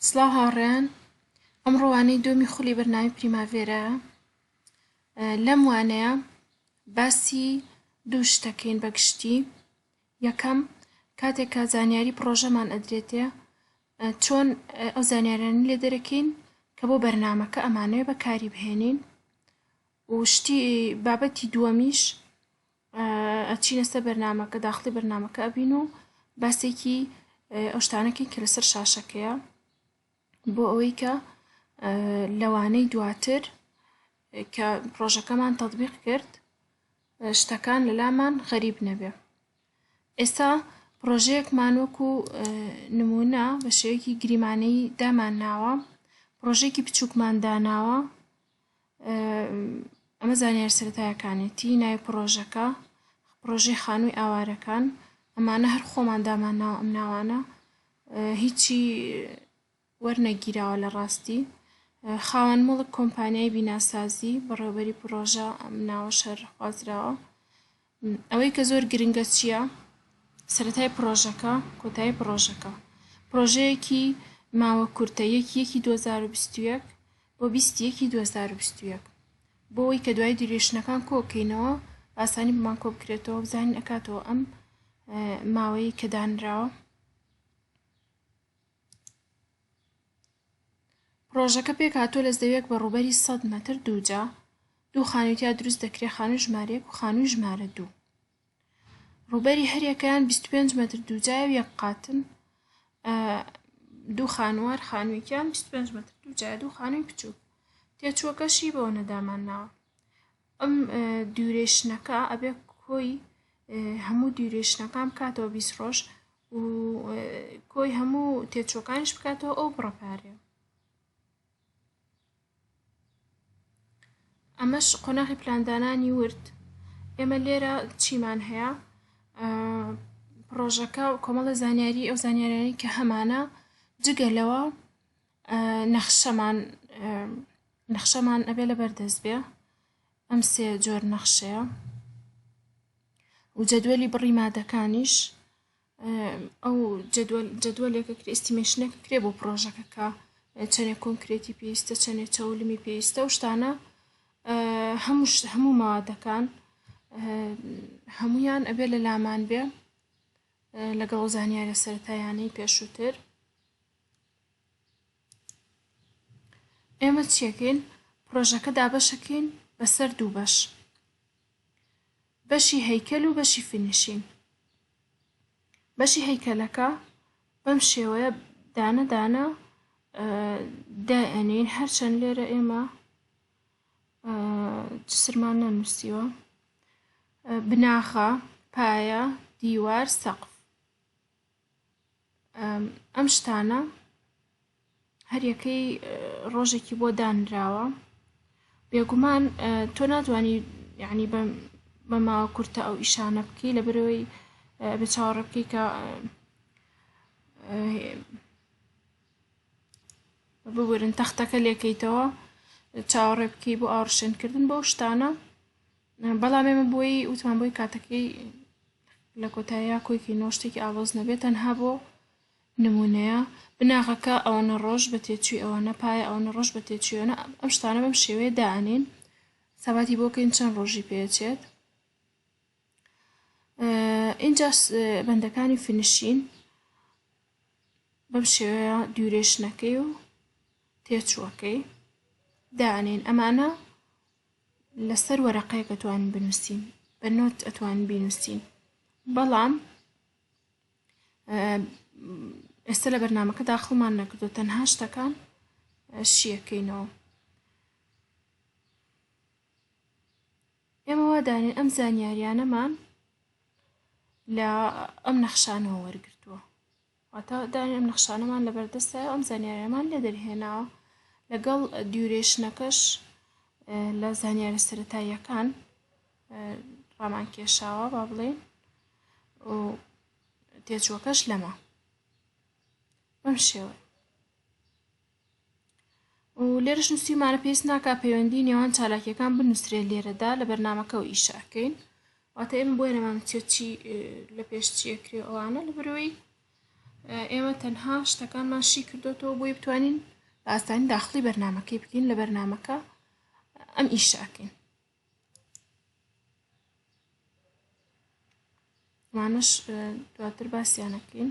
سڵاو هاوڕێیان، ئەمڕۆ وانەی دۆمی خولی بەرنامەی پریماڤێرایە. لەم وانەیە باسی دوو شتەکەین بە گشتی. یەکەم کاتێکە زانیاری پرۆژەمان ئەدرێتێ چۆن ئەو زانیاریانە لێ دەرەکەین کە بۆ بەرنامەکە ئەمانەوێ بەکاری بهێنین، و بابەتی دووەمیش ئەچینە سەر بەرنامەکە، داخڵی بەرنامەکە ئەبین و باسێکی ئەو شتانەکەین کە لەسەر شاشەکەیە بۆ ئەوەی کە لەوانەی دواتر کە پرۆژەکەمان تەطبیق کرد شتەکان لەلامان غەریب نەبێ. ئێستا پرۆژەیەکمان وەکو نمونە بە شێوەیەکی گریمانەیی دامانناوە، پرۆژەیەکی بچووکمان داناوە. ئەمە زانیاری سەرەتاییەکانێتی ناوی پرۆژەکە، پرۆژەی خانووی ئاوارەکان. ئەمانە هەر خۆمان دامانناوە، ئەم ناوانە هیچی وەرنەگیراوە لە ڕاستی. خاوەن مڵک کۆمپانیای بیناسازی بەڕێوەبەری پرۆژە ئەم ناوە شەرحوازراوە. ئەوەی کە زۆر گرنگە چییە؟ سەرەتای پرۆژەکە، کۆتایی پرۆژەکە. پرۆژەیەکی ماوە کورتە، 1/1/2021 بۆ 20/1/2021 بۆ ئەوەی کە دوای دیوێژنەکان کۆکەینەوە ئاسانی بمان کۆ بکرێتەوە، بزانین ئەکاتەوە ئەم ماوەی کە دانراوە. پرۆژەکە پێک هاتووە لە زەویەک بە ڕووبەری 100 مەتر دووجا، دوو خانوویتیا دروست دەکرێت، خانووی ژمارە 1 و خانووی ژمارە 2. ڕووبەری هەریەکەیان 25 مەتر دووجایە و یەک قاتن. دوو خانوار خانوویەکیان 25 مەتر دووجایە، دوو خانووی بچووک. تێچووەکەشی بەوە نەدامانناوە. ئەم دیوریشنەکە ئەبێ کۆی هەموو دیوریشنەکان بکاتەوە 20 ڕۆژ و کۆی هەموو تێچووەکانیش بکاتەوە ئەو بڕەپارەیە. ئەمەش قۆناغی پلاندانانی ورد. ئێمە لێرە چیمان هەیە؟ پرۆژەکە کۆمەڵە زانیاری، ئەو زانیاریانەی کە هەمانە جگەلەوە نەخشەمان ئەبێ لەبەردەست بێ. ئەم سێ جۆر نەخشەیە و جەدوەلی بڕی مادەکانیش. ئەو جەدوەلێکە ئێستیمێشنێکە کرێ بۆ پرۆژەکە کە چەندێک کۆنکرێتی پێویستە، چەندێک چەولمی پێویستە. و شتانە هەموو مەوادەکان هەموویان ئەبێ لە لامان بێ لەگەڵ زانیاریە سەرەتاییانەی پێشووتر. ئێمە چیەکەین؟ پرۆژەکە دابەشەکەین بەسەر دوو بەش، بەشی هەیکەل و بەشی فینیشین. بەشی هەیکەلەکە بەم شێوەیە دانە دانە دائەنین، هەرچەند لێرە ئێمە سرمان نەنووسیوە: بناخە، پایە، دیوار، سەقف. ئەم شتانە هەریەکەی ڕۆژێکی بۆ دانراوە. بێگومان تۆ ناتوانی یعنی بە ماوە کورتە ئەو ئیشانە بکەی، لەبەرەوەی بە چاوەڕێ بکەی کە ببورن تەختەکە لێکەیتەوە، چاوەڕێ بکەی بۆ ئاڕشێنکردن بەو شتانە. بەڵام ئێمە بۆی وتمان بۆی کاتەکەی لە کۆتاییە کۆیکەینەوە شتێکی ئاڵۆز نەبێت، تەنها بۆ نمونەیە. بناغەکە ئەوەنە ڕۆژ بە تێچووی ئەوەنە، پایە ئەوەنە ڕۆژ بە تێچووی ئەوەنە. ئەم شتانە بەم شێوەیە دائەنین، سەباتی بۆکەین چەند ڕۆژی پێچێت. اینجا بەندەکانی فینیشین بەم شێوەیە دیوریشنەکەی و تێچووەکەی دائەنین. ئەمانە لەسەر وەرەقەیەک ئەتوانین بنووسین، بە نۆت ئەتوانین بینووسین. بەڵام ئێستا لە بەرنامەکە داخڵمان نەکردو، تەنها شتەکان شیەکەینەوە. ئێمە وا دانین ئەم زانیاریانەمان لە ئەم نەخشانەوە وەرگرتووە، واتە دانین ئەم نەخشانەمان لەبەردەستە، ئەم زانیاریەمان لێ دەرهێناوە. لەگەڵ دیوریشنەکەش لە زانیارە سەرەتاییەکان ڕامان کێشاوە با بڵێین، و تێچووەکەش لەمە بەم شێوە. و لێرەش نووسیمانە پێویست ناکات پەیوەندی نێوان چالاکیەکان بنووسرێت لێرەدا لە بەرنامەکە و ئیشاکەین، واتە ئێمە بۆیە نەمانەوێت چی لە پێش چیەکرێ ئەوانە، لەبەرەوەی ئێمە تەنها شتەکانمان شی کردوتەوە بۆی بتوانین بە ئاسانی داخڵی بەرنامەکەی بکەین لە بەرنامەکە ئەم ئیشاکەین. ئەمانەش دواتر باسییانەکەین.